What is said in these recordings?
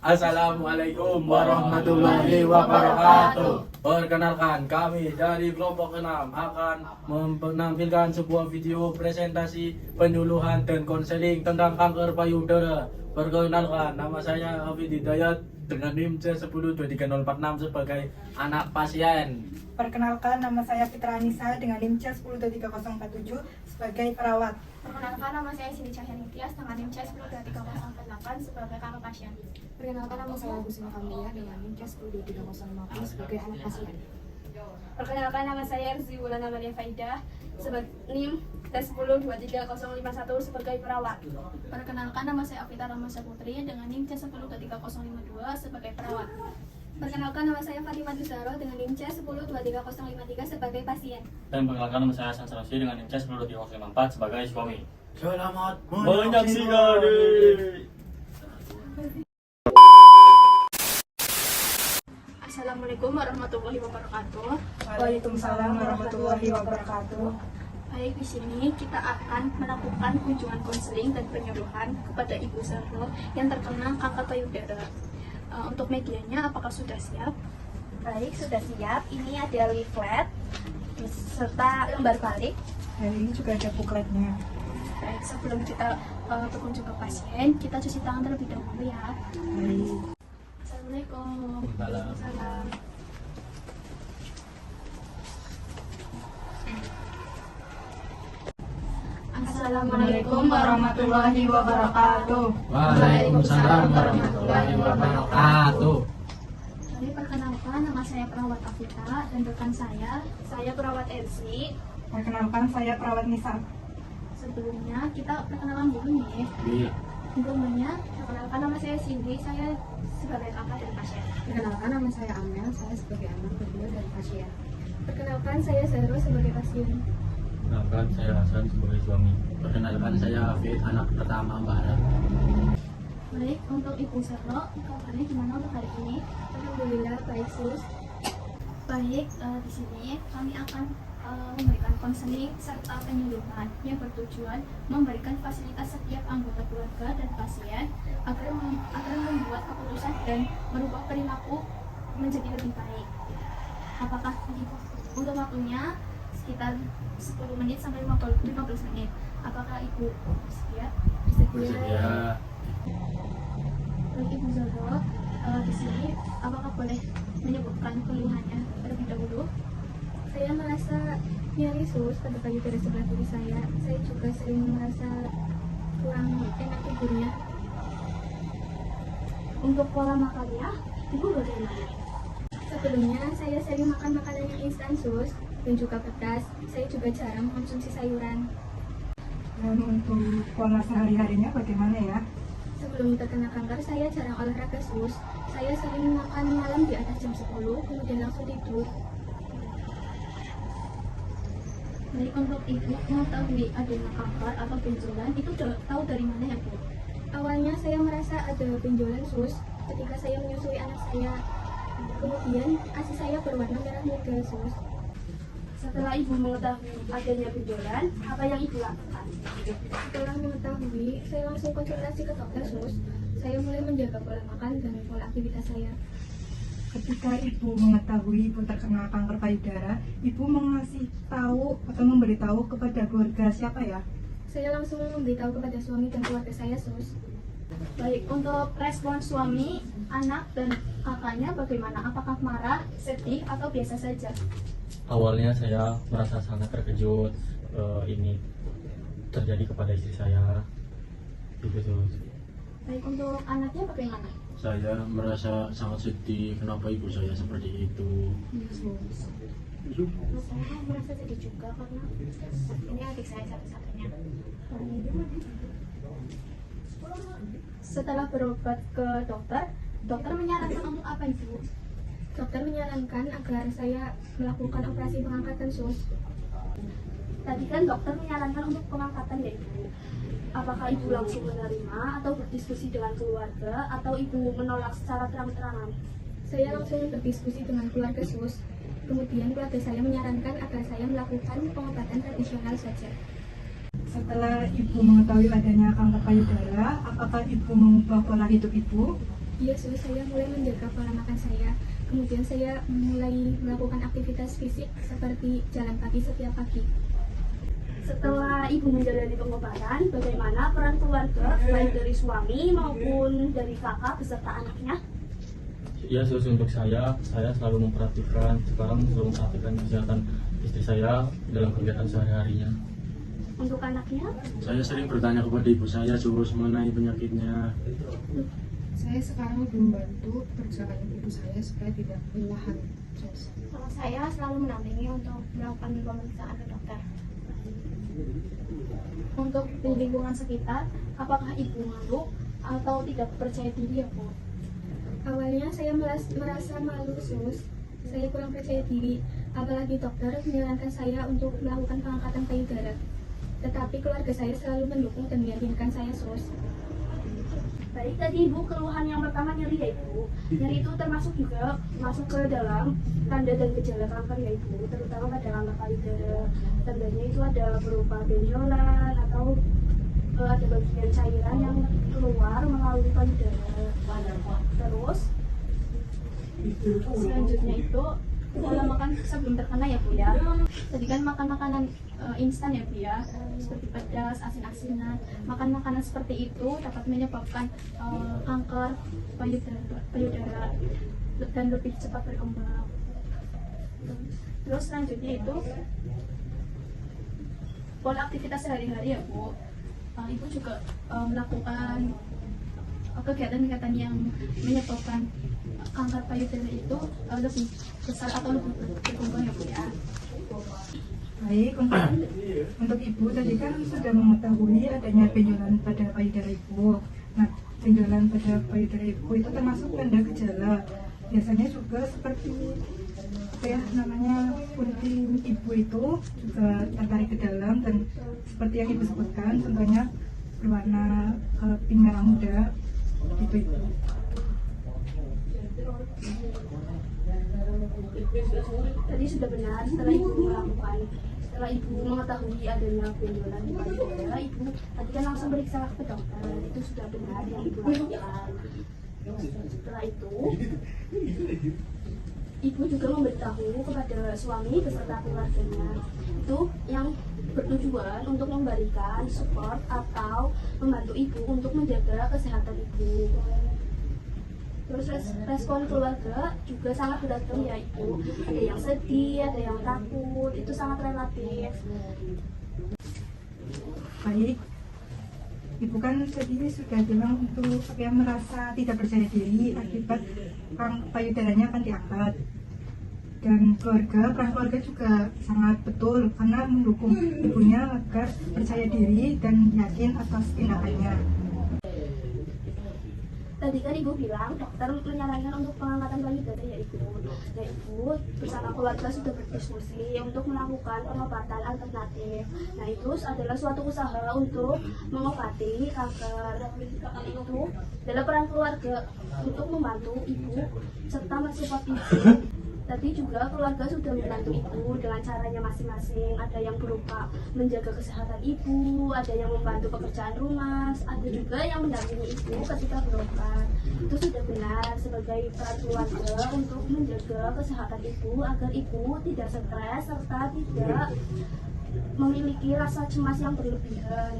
Assalamualaikum warahmatullahi wabarakatuh. Perkenalkan, kami dari kelompok 6 akan menampilkan sebuah video presentasi penyuluhan dan konseling tentang kanker payudara. Perkenalkan, nama saya Hafid Hidayat dengan NIM C102346 sebagai anak pasien. Perkenalkan, nama saya Fitra Anissa dengan NIM C102347 sebagai perawat. Perkenalkan, nama saya Siti Cahyani Tias dengan NIM C102348 sebagai kakak pasien. Perkenalkan, nama saya Agustina Kamlia dengan NIM C102350 sebagai anak pasien. Perkenalkan, nama saya Erzi Wulana Maria Faidah sebagai NIM T10235051 sebagai perawat. Perkenalkan, nama saya Afita Ramasa Putri dengan NIM C10235052 sebagai perawat. Perkenalkan, nama saya Fatimah Dusaro dengan NIM C102353 sebagai pasien. Dan perkenalkan, nama saya Hasan Sanusi dengan NIM C102354 sebagai suami. Selamat Menyaksikan. Assalamualaikum warahmatullahi wabarakatuh. Waalaikumsalam warahmatullahi wabarakatuh. Baik, di sini kita akan melakukan kunjungan konseling dan penyuluhan kepada Ibu Zahro yang terkena kanker payudara. Untuk medianya, apakah sudah siap? Baik, sudah siap. Ini ada leaflet serta lembar balik. Dan ini juga ada bukletnya. Baik, sebelum kita berkunjung ke pasien, kita cuci tangan terlebih dahulu ya. Baik. Assalamualaikum. Waalaikumsalam. Assalamualaikum warahmatullahi wabarakatuh. Waalaikumsalam warahmatullahi wabarakatuh. Jadi perkenalkan, nama saya perawat Afita dan rekan saya perawat Erzi. Perkenalkan, saya perawat Nisa. Sebelumnya kita perkenalan dulu nih. Sebelumnya, perkenalkan, nama saya Cindy, saya sebagai kakak dan pasien. Perkenalkan, nama saya Amel, saya sebagai anak kedua dari pasien. Perkenalkan, saya Zahro sebagai pasien. Perkenalkan, saya Hasan sebagai suami. Perkenalkan, saya Hafid, anak pertama Mbak Ara. Baik, untuk Ibu Zahro, kabarnya gimana untuk hari ini? Alhamdulillah baik, Sus. Baik, di sini kami akan memberikan konseling serta penyuluhan yang bertujuan memberikan fasilitas setiap anggota keluarga dan pasien agar membuat keputusan dan merubah perilaku menjadi lebih baik. Apakah untuk waktunya sekitar 10 menit sampai 15 menit? Apakah Ibu siap? Bersedia. Baik, Ibu Zahro, di sini apakah boleh menyebutkan keluhannya terlebih dahulu? Saya merasa nyeri sus pada payudara sebelah kiri saya. Saya juga sering merasa kurang enak tidurnya. Untuk pola makannya, Ibu bagaimana? Sebelumnya saya sering makan makanan yang instan sus dan juga pedas. Saya juga jarang mengonsumsi sayuran. Dan untuk pola sehari-harinya bagaimana ya? Sebelum terkena kanker, saya jarang olahraga sus. Saya sering makan malam di atas jam 10, kemudian langsung tidur. Baik, untuk Ibu mengetahui adanya kanker atau benjolan, itu tahu dari mana ya, Bu? Awalnya saya merasa ada benjolan sus ketika saya menyusui anak saya. Kemudian ASI saya berwarna merah muda sus. Setelah Ibu mengetahui adanya benjolan, apa yang Ibu lakukan? Setelah mengetahui, saya langsung konsultasi ke dokter sus. Saya mulai menjaga pola makan dan pola aktivitas saya. Ketika Ibu mengetahui Ibu terkena kanker payudara, Ibu mengasih tahu atau memberitahu kepada keluarga siapa ya? Saya langsung memberitahu kepada suami dan keluarga saya sus. Baik, untuk respon suami, anak, dan kakaknya bagaimana? Apakah marah, sedih, atau biasa saja? Awalnya saya merasa sangat terkejut ini terjadi kepada istri saya. Gitu. Baik, untuk anaknya bagaimana? Saya merasa sangat sedih, kenapa ibu saya seperti itu. Saya merasa sedih juga karena ini adik saya satu-satunya. Setelah berobat ke dokter, dokter menyarankan untuk apa, Ibu? Dokter menyarankan agar saya melakukan operasi pengangkatan sus. Tadi kan dokter menyarankan untuk pengangkatan ya, Ibu. Apakah Ibu langsung menerima atau berdiskusi dengan keluarga atau Ibu menolak secara terang-terangan? Saya langsung berdiskusi dengan keluarga sus. Kemudian keluarga saya menyarankan agar saya melakukan pengobatan tradisional saja. Setelah Ibu mengetahui adanya kanker payudara, apakah Ibu mengubah pola hidup Ibu? Iya, Sus, saya mulai menjaga pola makan saya. Kemudian saya mulai melakukan aktivitas fisik seperti jalan kaki setiap pagi. Setelah ibu menjalani pengobatan, bagaimana peran keluarga baik dari suami maupun dari kakak beserta anaknya? Ya Sus, untuk saya selalu memperhatikan, sekarang selalu memperhatikan kesehatan istri saya dalam kegiatan sehari-harinya. Untuk anaknya, Saya sering bertanya kepada ibu saya Sus mengenai penyakitnya. Saya sekarang lebih membantu perjalanan ibu saya supaya tidak kelelahan. Terus Kalau saya selalu mendampingi untuk melakukan pemeriksaan ke dokter. Untuk di lingkungan sekitar, apakah ibu malu atau tidak percaya diri ya, Bu? Awalnya saya merasa malu, Sus. Saya kurang percaya diri, apalagi dokter menyarankan saya untuk melakukan pengangkatan payudara. Tetapi keluarga saya selalu mendukung dan meyakinkan saya, Sus. baik tadi ibu keluhan yang pertama nyeri ya ibu. Nyeri itu termasuk juga masuk ke dalam tanda dan gejala kanker ya ibu, terutama pada kanker payudara. Tandanya itu ada berupa benjolan atau ada bagian cairan yang keluar melalui payudara. Terus selanjutnya itu pola makan sebelum terkena ya Bu ya. Tadi kan makan makanan instan ya Bu ya, seperti pedas, asin-asinan. Makan makanan seperti itu dapat menyebabkan kanker payudara dan lebih cepat berkembang. Terus selanjutnya itu pola aktivitas sehari-hari ya Bu. Ibu juga melakukan kegiatan-kegiatan yang menyebabkan kanker payudara itu lebih besar atau lebih berkembang ya Bu ya. Baik, untuk ibu tadi kan sudah mengetahui adanya benjolan pada payudara ibu. Nah, benjolan pada payudara ibu itu termasuk tanda gejala. Biasanya juga seperti apa ya namanya, punting ibu itu juga tertarik ke dalam dan seperti yang ibu sebutkan, contohnya berwarna pink merah muda gitu ibu. tadi sudah benar setelah ibu mengetahui adanya benjolan di payudara, ibu tadi kan langsung periksa ke dokter. Itu sudah benar yang ibu lakukan. Setelah itu ibu juga memberitahu kepada suami beserta keluarganya itu yang bertujuan untuk memberikan support atau membantu ibu untuk menjaga kesehatan ibu. Terus respon keluarga juga sangat beragam ya ibu. Ada yang sedih, ada yang takut, itu sangat relatif. Baik, ibu kan tadi sudah bilang untuk yang merasa tidak percaya diri akibat payudaranya akan diangkat. Dan peran keluarga juga sangat betul karena mendukung ibunya agar percaya diri dan yakin atas tindakannya. Tadi kan ibu bilang dokter menyarankan untuk pengangkatan payudara ya ibu. Nah ibu bersama keluarga sudah berdiskusi untuk melakukan pengobatan alternatif. Nah itu adalah suatu usaha untuk mengobati kanker. Itu adalah peran keluarga untuk membantu ibu serta mensupport ibu. Tadi juga keluarga sudah membantu ibu dengan caranya masing-masing. Ada yang berupa menjaga kesehatan ibu, ada yang membantu pekerjaan rumah, ada juga yang mendampingi ibu ketika berobat. Itu sudah benar sebagai peran keluarga untuk menjaga kesehatan ibu agar ibu tidak stres serta tidak memiliki rasa cemas yang berlebihan.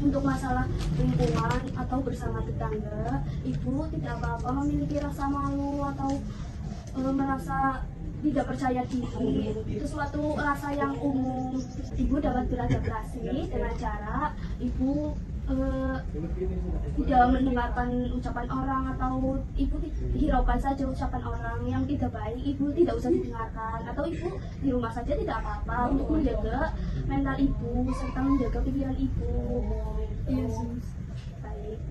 Untuk masalah lingkungan atau bersama tetangga, ibu tidak apa-apa memiliki rasa malu atau merasa tidak percaya diri. Itu suatu rasa yang umum. Ibu dapat beradaptasi dengan cara ibu tidak mendengarkan ucapan orang atau ibu hiraukan saja ucapan orang yang tidak baik. Ibu tidak usah didengarkan atau ibu di rumah saja tidak apa-apa untuk menjaga mental ibu serta menjaga pikiran ibu. Yesus. Baik.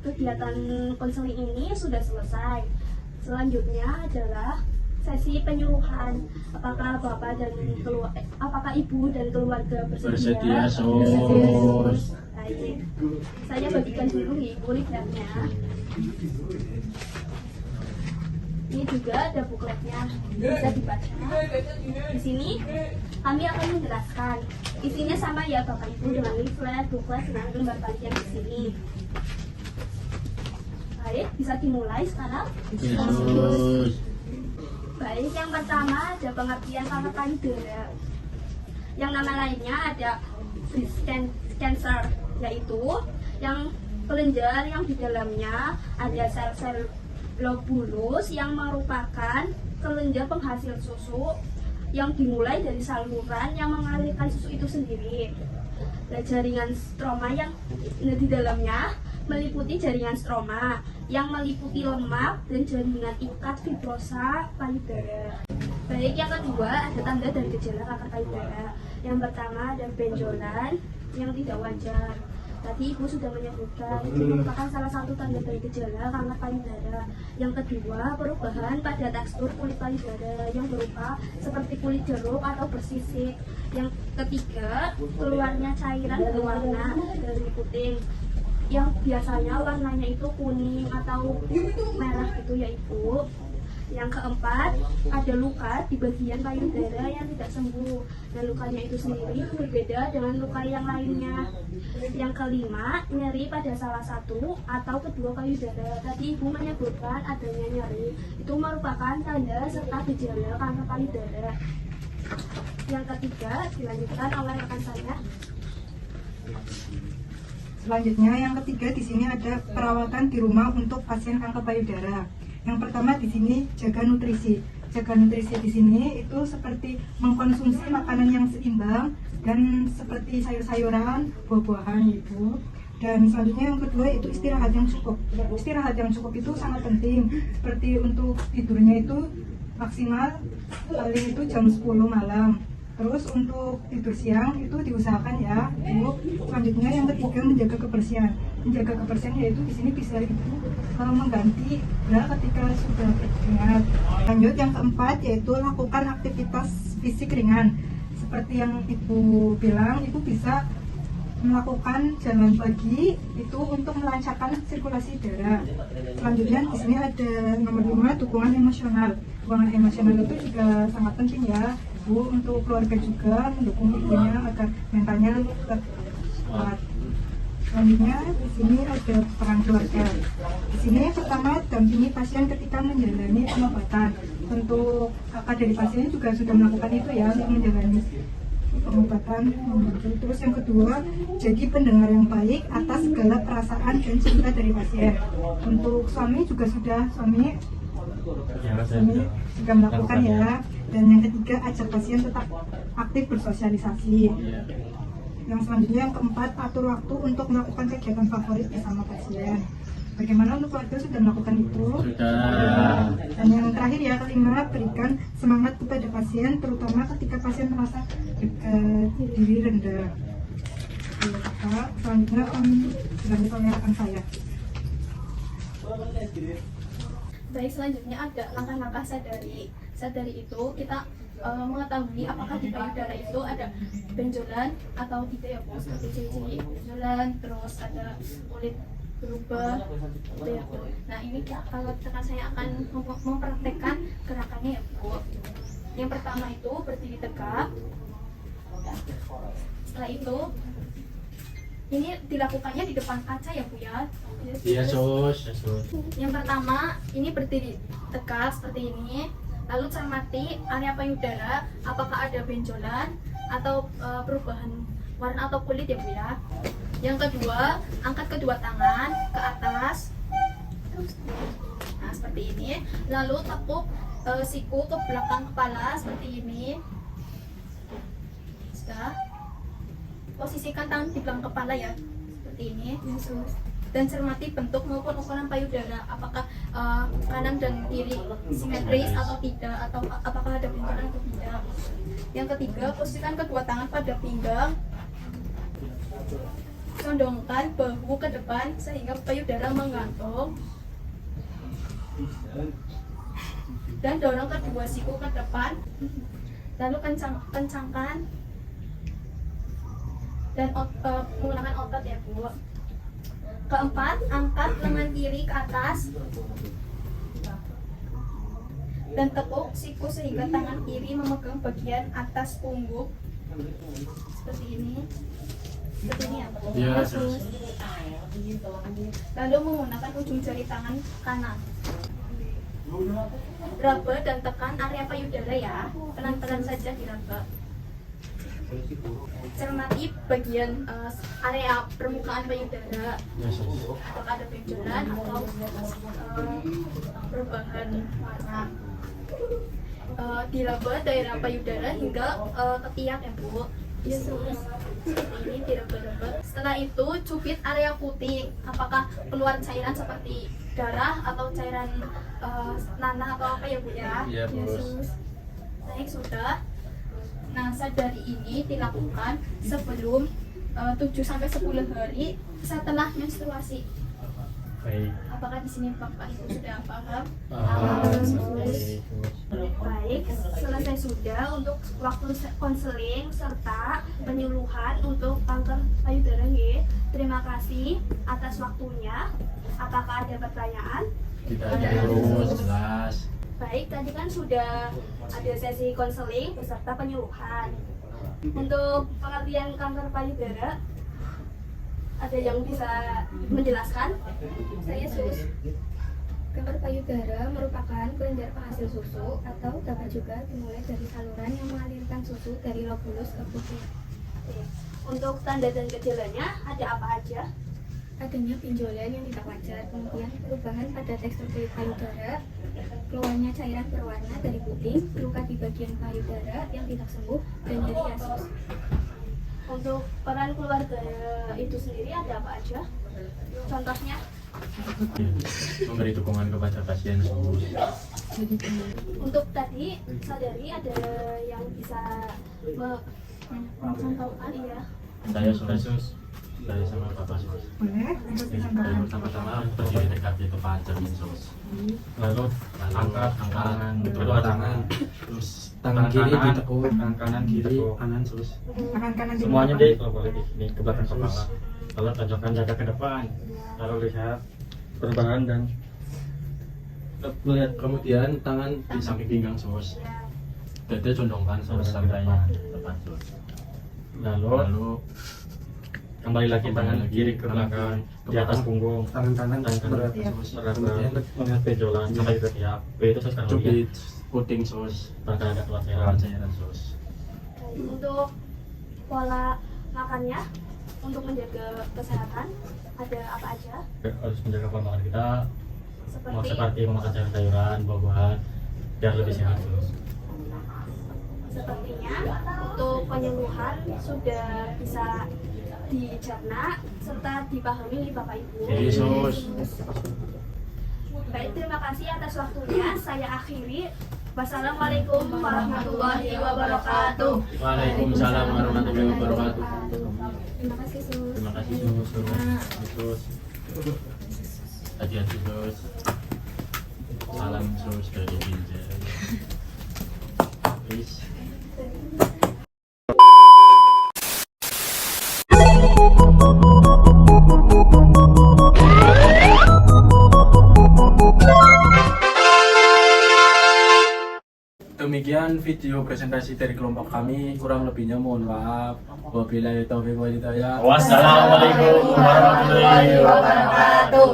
Kegiatan konseling ini sudah selesai. Selanjutnya adalah sesi penyuluhan. Apakah bapak dan apakah ibu dan keluarga bersedia? Sus. Baik. Saya bagikan dulu ibu leafletnya. Ini juga ada bukletnya, bisa dibaca. Di sini kami akan menjelaskan. Isinya sama ya bapak ibu dengan leaflet, buklet dengan lembar panjang di sini. Baik, bisa dimulai sekarang. Yesus. Baik, yang pertama ada pengertian kanker payudara. Yang nama lainnya ada breast cancer, yaitu yang kelenjar yang di dalamnya ada sel-sel lobulus yang merupakan kelenjar penghasil susu yang dimulai dari saluran yang mengalirkan susu itu sendiri. Nah, jaringan stroma yang di dalamnya meliputi jaringan stroma yang meliputi lemak dan jaringan ikat fibrosa payudara. Baik, yang kedua ada tanda dan gejala kanker payudara. Yang pertama ada benjolan yang tidak wajar. Tadi Ibu sudah menyebutkan itu merupakan salah satu tanda dari gejala kanker payudara. Yang kedua, perubahan pada tekstur kulit payudara yang berupa seperti kulit jeruk atau bersisik. Yang ketiga, keluarnya cairan berwarna dari puting yang biasanya warnanya itu kuning atau merah gitu ya Ibu. Yang keempat, ada luka di bagian payudara yang tidak sembuh. Dan lukanya itu sendiri berbeda dengan luka yang lainnya. Yang kelima, nyeri pada salah satu atau kedua payudara. Tadi Ibu menyebutkan adanya nyeri. Itu merupakan tanda serta gejala kanker payudara. Yang ketiga, dilanjutkan oleh rekan saya. Selanjutnya yang ketiga di sini ada perawatan di rumah untuk pasien kanker payudara. Yang pertama di sini jaga nutrisi. Jaga nutrisi di sini itu seperti mengkonsumsi makanan yang seimbang dan seperti sayur-sayuran, buah-buahan itu. Dan selanjutnya yang kedua itu istirahat yang cukup. Istirahat yang cukup itu sangat penting. Seperti untuk tidurnya itu maksimal paling itu jam 10 malam. Terus untuk tidur siang itu diusahakan ya, Bu. Selanjutnya yang ketiga menjaga kebersihan. Menjaga kebersihan yaitu di sini bisa Ibu mengganti bra ketika sudah berkeringat. Lanjut yang keempat yaitu lakukan aktivitas fisik ringan. Seperti yang Ibu bilang, Ibu bisa melakukan jalan pagi itu untuk melancarkan sirkulasi darah. Selanjutnya di sini ada nomor 5, dukungan emosional. Dukungan emosional itu juga sangat penting ya, Bu, untuk keluarga juga mendukung ibunya agar mentalnya tetap kuat. Selanjutnya di sini ada peran keluarga. Di sini pertama dampingi pasien ketika menjalani pengobatan. Untuk kakak dari pasien juga sudah melakukan itu ya untuk menjalani pengobatan. Terus yang kedua, jadi pendengar yang baik atas segala perasaan dan cerita dari pasien. Untuk suami juga sudah juga melakukan ya. Dan yang ketiga, ajak pasien tetap aktif bersosialisasi. Yang selanjutnya yang keempat, atur waktu untuk melakukan kegiatan favorit bersama pasien. Bagaimana untuk keluarga sudah melakukan itu? Sudah. Dan yang terakhir ya, kelima, berikan semangat kepada pasien, terutama ketika pasien merasa diri rendah. Selanjutnya dilanjut oleh rekan saya. Baik, selanjutnya ada langkah-langkah sadari. Sadari itu kita mengetahui apakah di payudara itu ada benjolan atau tidak ya Bu, seperti ciri-ciri benjolan, terus ada kulit berubah gitu ya Bu. Nah ini kalau rekan saya akan mempraktekkan gerakannya ya Bu. Yang pertama itu berdiri tegak. Setelah itu ini dilakukannya di depan kaca ya Bu ya. Iya, Sus. Yang pertama ini berdiri tegak seperti ini. Lalu cermati area payudara, apakah ada benjolan atau perubahan warna atau kulit ya Bu ya. Yang kedua, angkat kedua tangan ke atas. Nah, seperti ini. Lalu tepuk siku ke belakang kepala seperti ini. Sudah. Posisikan tangan di belakang kepala ya. Seperti ini. Dan cermati bentuk maupun ukuran payudara, apakah kanan dan kiri simetris atau tidak, atau apakah ada benjolan atau tidak. Yang ketiga, posisikan kedua tangan pada pinggang, condongkan bahu ke depan sehingga payudara menggantung, dan dorong kedua siku ke depan, lalu kencangkan dan menggunakan otot ya Bu. Keempat, angkat lengan kiri ke atas dan tepuk siku sehingga tangan kiri memegang bagian atas punggung seperti ini. Seperti ini ya. Iya, Sus. Lalu menggunakan ujung jari tangan kanan. Raba dan tekan area payudara ya. Pelan-pelan saja diraba. Cermati bagian area permukaan payudara. Ya sus. Apakah ada benjolan atau perubahan warna. Diraba daerah payudara hingga ketiak ya Bu. Seperti ini diraba-raba. Setelah itu cubit area putih. Apakah keluar cairan seperti darah atau cairan nanah atau apa ya Bu ya? Iya, Bu. Yesus. Baik sudah. Nah, sadari ini dilakukan sebelum 7-10 hari setelah menstruasi. Baik. Apakah di sini Bapak Ibu sudah paham? Baik. Baik, selesai sudah untuk waktu konseling serta penyuluhan untuk kanker payudara nggih. Terima kasih atas waktunya. Apakah ada pertanyaan? Tidak terus jelas. Baik, tadi kan sudah ada sesi konseling beserta penyuluhan. Untuk pengertian kanker payudara, ada yang bisa menjelaskan? Saya Sus. Kanker payudara merupakan kelenjar penghasil susu atau dapat juga dimulai dari saluran yang mengalirkan susu dari lobulus ke putih. Untuk tanda dan gejalanya ada apa aja? Adanya benjolan yang tidak wajar, kemudian perubahan pada tekstur kulit payudara, keluarnya cairan berwarna dari putih, luka di bagian payudara yang tidak sembuh, dan nyeri ya Sus. Untuk peran keluarga itu sendiri ada apa aja? Contohnya? Memberi dukungan kepada pasien sus. Untuk tadi sadari ada yang bisa mencontohkan ya. Saya sudah sus. Saya sama Bapak sus. Boleh? Saya pertama-tama berdiri dekat itu panjangin sus. Lalu angkat tangan, kedua tangan, Terus tangan kiri ditekuk, tangan kanan ditekuk, kanan sus. Tangan kanan di semuanya bawah. deh kalau boleh di sini ke belakang kepala. Lalu tonjokkan jaga ke depan. Lalu lihat perubahan dan Lihat kemudian tangan di samping pinggang sus. Dada condongkan sus sampai depan sus. lalu kembali lagi tangan kiri ke belakang di atas punggung, Tangan kanan tangan kanan berat Iya. sus. meraba Kemudian melihat benjolan sampai ke tiap. Itu sus kalau lihat cubit puting sus. bahkan ada keluar Keluar cairan. cairan sus. Untuk pola makannya untuk menjaga kesehatan ada apa aja? Harus menjaga pola makan kita, mau Seperti seperti memakan sayur-sayuran, buah-buahan biar lebih sehat sus. sepertinya untuk penyuluhan sudah bisa dicerna serta dipahami oleh Bapak Ibu. Yesus. Baik, terima kasih atas waktunya. Saya akhiri. Wassalamualaikum warahmatullahi wabarakatuh. Waalaikumsalam warahmatullahi wabarakatuh. Terima kasih Sus. Terima kasih sus. Hati-hati sus. Salam sus dari Binjai. Peace. Demikian video presentasi dari kelompok kami, kurang lebihnya mohon maaf. Wabillahi taufiq wal hidayah. Wassalamualaikum warahmatullahi wabarakatuh.